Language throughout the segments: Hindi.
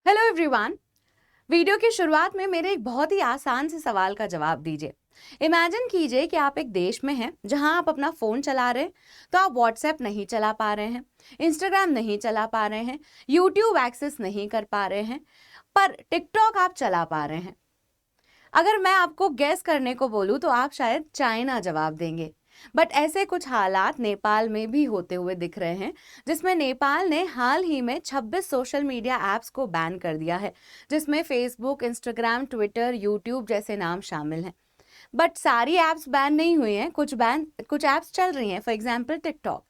Hello everyone. वीडियो की शुरुआत में मेरे एक बहुत ही आसान से सवाल का जवाब दीजिए। इमेजिन कीजिए कि आप एक देश में हैं जहां आप अपना फोन चला रहे हैं, तो आप व्हाट्सएप नहीं चला पा रहे हैं, इंस्टाग्राम नहीं चला पा रहे हैं, यूट्यूब एक्सेस नहीं कर पा रहे हैं, पर टिकटॉक आप चला पा रहे हैं। अगर मैं आपको गेस करने को बोलूं तो आप शायद चाइना जवाब देंगे। बट ऐसे कुछ हालात नेपाल में भी होते हुए दिख रहे हैं, जिसमें नेपाल ने हाल ही में 26 सोशल मीडिया ऐप्स को बैन कर दिया है, जिसमें फेसबुक, इंस्टाग्राम, ट्विटर, यूट्यूब जैसे नाम शामिल हैं। बट सारी ऐप्स बैन नहीं हुई हैं, कुछ ऐप्स चल रही हैं, फॉर एग्जाम्पल टिकटॉक।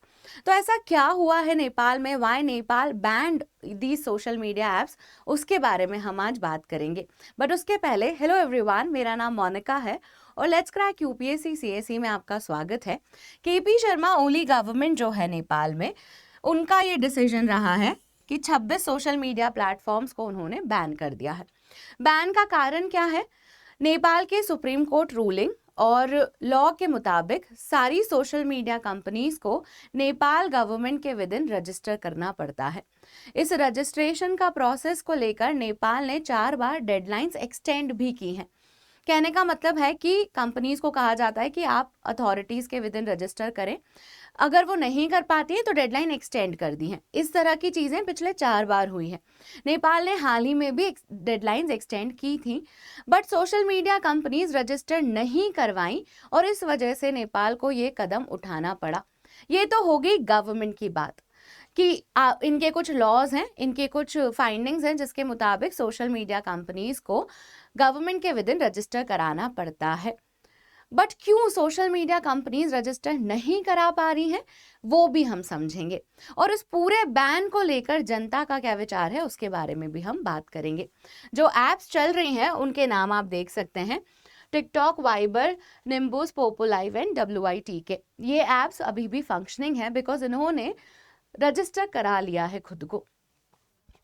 तो ऐसा क्या हुआ है नेपाल में, वाई नेपाल बैंड दी सोशल मीडिया ऐप्स, उसके बारे में हम आज बात करेंगे। बट उसके पहले हेलो एवरीवन, मेरा नाम मोनिका है और लेट्स क्रैक यूपीएससी सीएसई में आपका स्वागत है। केपी शर्मा ओली गवर्नमेंट जो है नेपाल में, उनका ये डिसीजन रहा है कि 26 सोशल मीडिया प्लेटफॉर्म्स को उन्होंने बैन कर दिया है। बैन का कारण क्या है? नेपाल के सुप्रीम कोर्ट रूलिंग और लॉ के मुताबिक सारी सोशल मीडिया कंपनीज को नेपाल गवर्नमेंट के विद इन रजिस्टर करना पड़ता है। इस रजिस्ट्रेशन का प्रोसेस को लेकर नेपाल ने 4 बार डेडलाइंस एक्सटेंड भी की हैं। कहने का मतलब है कि कंपनीज को कहा जाता है कि आप अथॉरिटीज के विद इन रजिस्टर करें, अगर वो नहीं कर पाती है तो डेडलाइन एक्सटेंड कर दी है। इस तरह की चीजें पिछले 4 बार हुई हैं। नेपाल ने हाल ही में भी डेडलाइंस एक्सटेंड की थी, but social media companies register नहीं करवाई और इस वजह से नेपाल को ये कदम उठाना पड़ा। ये तो हो गई गवर्नमेंट की बात कि इनके कुछ लॉज हैं, इनके कुछ फाइंडिंग्स हैं जिसके मुताबिक सोशल मीडिया कंपनीज को गवर्नमेंट के विद इन रजिस्टर कराना पड़ता है। बट क्यों सोशल मीडिया कंपनीज रजिस्टर नहीं करा पा रही हैं, वो भी हम समझेंगे। और इस पूरे बैन को लेकर जनता का क्या विचार है, उसके बारे में भी हम बात करेंगे। जो एप्स चल रही हैं उनके नाम आप देख सकते हैं, TikTok, Viber, Nimbuzz, Poppo live and WITK। ये एप्स अभी भी फंक्शनिंग है बिकॉज इन्होंने रजिस्टर करा लिया है खुद को।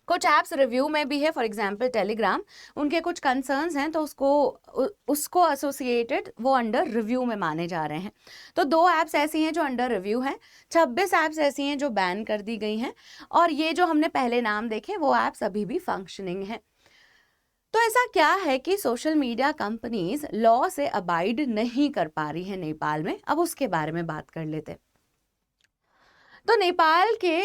कुछ ऐप्स रिव्यू में भी है, फॉर एग्जांपल टेलीग्राम, उनके कुछ कंसर्न्स हैं तो उसको एसोसिएटेड वो अंडर रिव्यू में माने जा रहे हैं। तो 2 ऐप्स ऐसी हैं जो अंडर रिव्यू हैं, 26 ऐप्स ऐसी हैं जो बैन कर दी गई हैं, और ये जो हमने पहले नाम देखे वो ऐप्स अभी भी फंक्शनिंग हैं। तो ऐसा क्या है कि सोशल मीडिया कंपनीज लॉ से अबाइड नहीं कर पा रही है नेपाल में? अब उसके बारे में बात कर लेते हैं। तो नेपाल के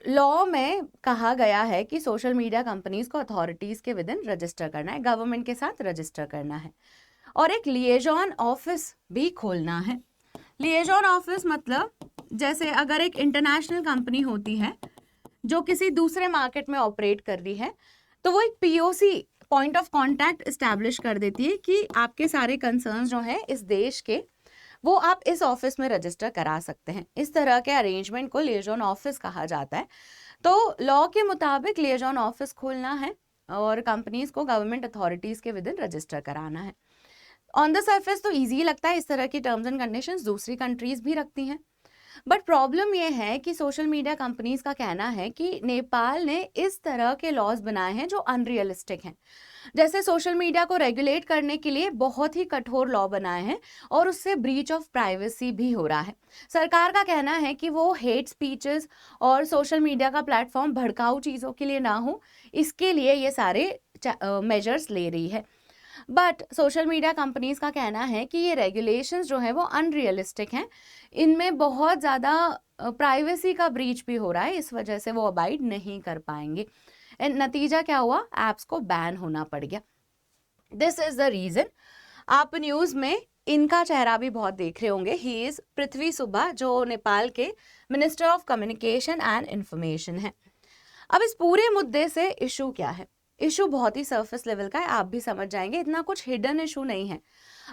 लॉ में कहा गया है कि सोशल मीडिया कंपनीज को अथॉरिटीज के विद इन रजिस्टर करना है, गवर्नमेंट के साथ रजिस्टर करना है और एक लिएजॉन ऑफिस भी खोलना है। लिएजॉन ऑफिस मतलब जैसे अगर एक इंटरनेशनल कंपनी होती है जो किसी दूसरे मार्केट में ऑपरेट कर रही है, तो वो एक POC, point of contact, establish कर देती है कि आपके सारे कंसर्न्स जो हैं इस देश के, वो आप इस ऑफिस में रजिस्टर करा सकते हैं। इस तरह के अरेंजमेंट को लिएजॉन ऑफिस कहा जाता है। तो लॉ के मुताबिक लिएजॉन ऑफिस खोलना है और कंपनीज को गवर्नमेंट अथॉरिटीज के विद इन रजिस्टर कराना है। ऑन द सरफेस तो इजी लगता है, इस तरह की टर्म्स एंड कंडीशंस दूसरी कंट्रीज भी रखती हैं। बट प्रॉब्लम यह है कि सोशल मीडिया कंपनीज का कहना है कि नेपाल ने इस तरह के लॉज बनाए हैं जो अनरियलिस्टिक हैं। जैसे सोशल मीडिया को रेगुलेट करने के लिए बहुत ही कठोर लॉ बनाए हैं और उससे ब्रीच ऑफ प्राइवेसी भी हो रहा है। सरकार का कहना है कि वो हेट स्पीचेस और सोशल मीडिया का प्लेटफॉर्म भड़काऊ चीज़ों के लिए ना हो, इसके लिए ये सारे मेजर्स ले रही है। बट सोशल मीडिया कंपनीज का कहना है कि ये रेगुलेशंस जो है वो अनरियलिस्टिक हैं, इनमें बहुत ज़्यादा प्राइवेसी का ब्रीच भी हो रहा है, इस वजह से वो अबाइड नहीं कर पाएंगे। नतीजा क्या हुआ? ऐप्स को बैन होना पड़ गया। This is the reason. आप न्यूज़ में इनका चेहरा भी बहुत देख रहे होंगे। ही इज पृथ्वी सुब्बा, जो नेपाल के minister of communication and information है। अब इस पूरे मुद्दे से इशू क्या है? इशू बहुत ही सरफेस लेवल का है, आप भी समझ जाएंगे, इतना कुछ हिडन इशू नहीं है।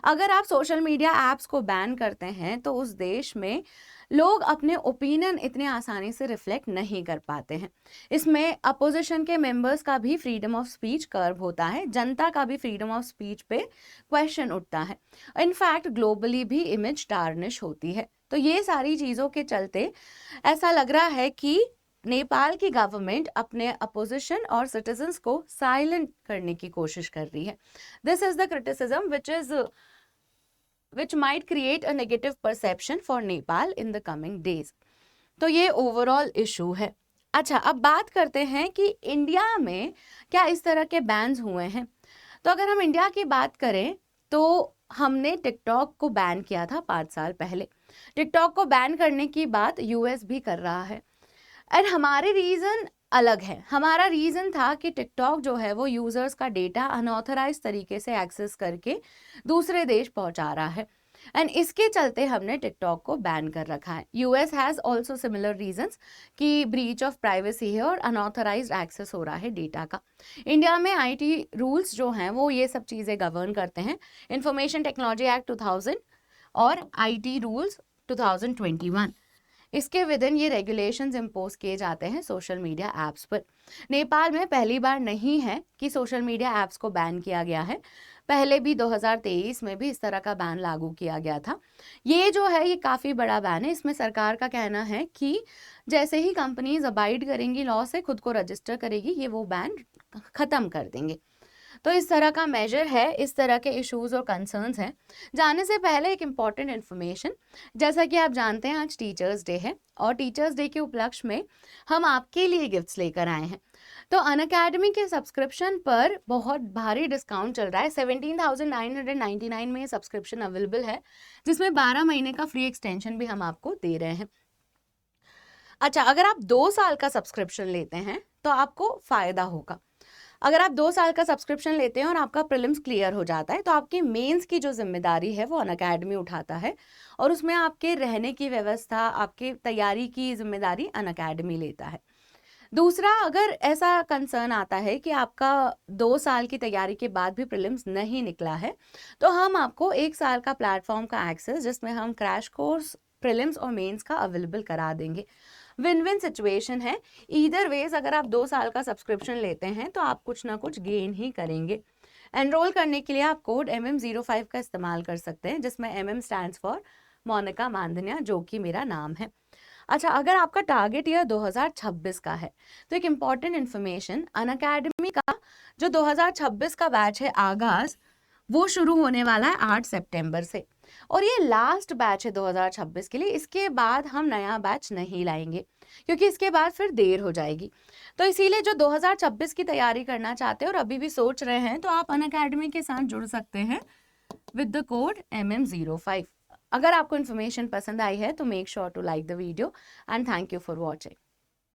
अगर आप सोशल मीडिया ऐप्स को बैन करते हैं तो उस देश में लोग अपने ओपिनियन इतने आसानी से रिफ्लेक्ट नहीं कर पाते हैं। इसमें अपोजिशन के मेंबर्स का भी फ्रीडम ऑफ स्पीच कर्व होता है, जनता का भी फ्रीडम ऑफ स्पीच पे क्वेश्चन उठता है। इनफैक्ट ग्लोबली भी इमेज टार्निश होती है। तो ये सारी चीज़ों के चलते ऐसा लग रहा है कि नेपाल की गवर्नमेंट अपने अपोजिशन और सिटीजन्स को साइलेंट करने की कोशिश कर रही है। This is the criticism which might create a negative perception for Nepal in the coming days. तो ये ओवरऑल इशू है। अच्छा, अब बात करते हैं कि इंडिया में क्या इस तरह के बैन्स हुए हैं। तो अगर हम इंडिया की बात करें तो हमने टिकटॉक को बैन किया था 5 साल पहले। टिकटॉक को बैन करने की बात यूएस भी कर रहा है एंड हमारे रीज़न अलग है। हमारा रीज़न था कि टिकटॉक जो है वो यूज़र्स का डेटा अनऑथराइज तरीके से एक्सेस करके दूसरे देश पहुंचा रहा है एंड इसके चलते हमने टिकटॉक को बैन कर रखा है। US has also similar reasons कि ब्रीच ऑफ प्राइवेसी है और अनऑथराइज्ड एक्सेस हो रहा है डेटा का। इंडिया में आईटी रूल्स जो हैं वो ये सब चीज़ें गवर्न करते हैं, इंफॉर्मेशन टेक्नोलॉजी एक्ट 2000 और आईटी रूल्स 2021। इसके विदिन ये रेगुलेशंस इम्पोज किए जाते हैं सोशल मीडिया ऐप्स पर। नेपाल में पहली बार नहीं है कि सोशल मीडिया ऐप्स को बैन किया गया है, पहले भी 2023 में भी इस तरह का बैन लागू किया गया था। ये जो है ये काफ़ी बड़ा बैन है। इसमें सरकार का कहना है कि जैसे ही कंपनीज अबाइड करेंगी लॉ से, खुद को रजिस्टर करेगी, ये वो बैन ख़त्म कर देंगे। तो इस तरह का मेजर है, इस तरह के इश्यूज और कंसर्न्स हैं। जाने से पहले एक इम्पॉर्टेंट इन्फॉर्मेशन, जैसा कि आप जानते हैं आज टीचर्स डे है और टीचर्स डे के उपलक्ष्य में हम आपके लिए गिफ्ट्स लेकर आए हैं। तो अनअकैडमी के सब्सक्रिप्शन पर बहुत भारी डिस्काउंट चल रहा है। 17,999 में ये सब्सक्रिप्शन अवेलेबल है, जिसमें 12 महीने का फ्री एक्सटेंशन भी हम आपको दे रहे हैं। अच्छा, अगर आप 2 साल का सब्सक्रिप्शन लेते हैं तो आपको फ़ायदा होगा। अगर आप 2 साल का सब्सक्रिप्शन लेते हैं और आपका प्रीलिम्स क्लियर हो जाता है तो आपकी मेंस की जो जिम्मेदारी है वो अनअकैडमी उठाता है और उसमें आपके रहने की व्यवस्था, आपकी तैयारी की जिम्मेदारी अनअकैडमी लेता है। दूसरा, अगर ऐसा कंसर्न आता है कि आपका 2 साल की तैयारी के बाद भी प्रीलिम्स नहीं निकला है तो हम आपको 1 साल का प्लेटफॉर्म का एक्सेस, जिसमें हम क्रैश कोर्स प्रीलिम्स और मेंस का अवेलेबल करा देंगे। विन विन सिचुएशन है। ईदर वेज अगर आप 2 साल का सब्सक्रिप्शन लेते हैं तो आप कुछ ना कुछ गेन ही करेंगे। एनरोल करने के लिए आप कोड MM05 का इस्तेमाल कर सकते हैं, जिसमें MM स्टैंड्स फॉर मोनिका मानधनिया, जो कि मेरा नाम है। अच्छा, अगर आपका टारगेट ईयर 2026 का है तो एक इम्पॉर्टेंट इन्फॉर्मेशन, अनअकैडमी का जो 2026 का बैच है आगाज, वो शुरू होने वाला है 8 सितंबर से और ये लास्ट बैच है 2026 के लिए। इसके बाद हम नया बैच नहीं लाएंगे क्योंकि इसके बाद फिर देर हो जाएगी। तो इसीलिए जो 2026 की तैयारी करना चाहते हैं और अभी भी सोच रहे हैं तो आप अनअकैडमी के साथ जुड़ सकते हैं विद द कोड MM05। अगर आपको इन्फॉर्मेशन पसंद आई है तो make sure to like the video and thank you for watching.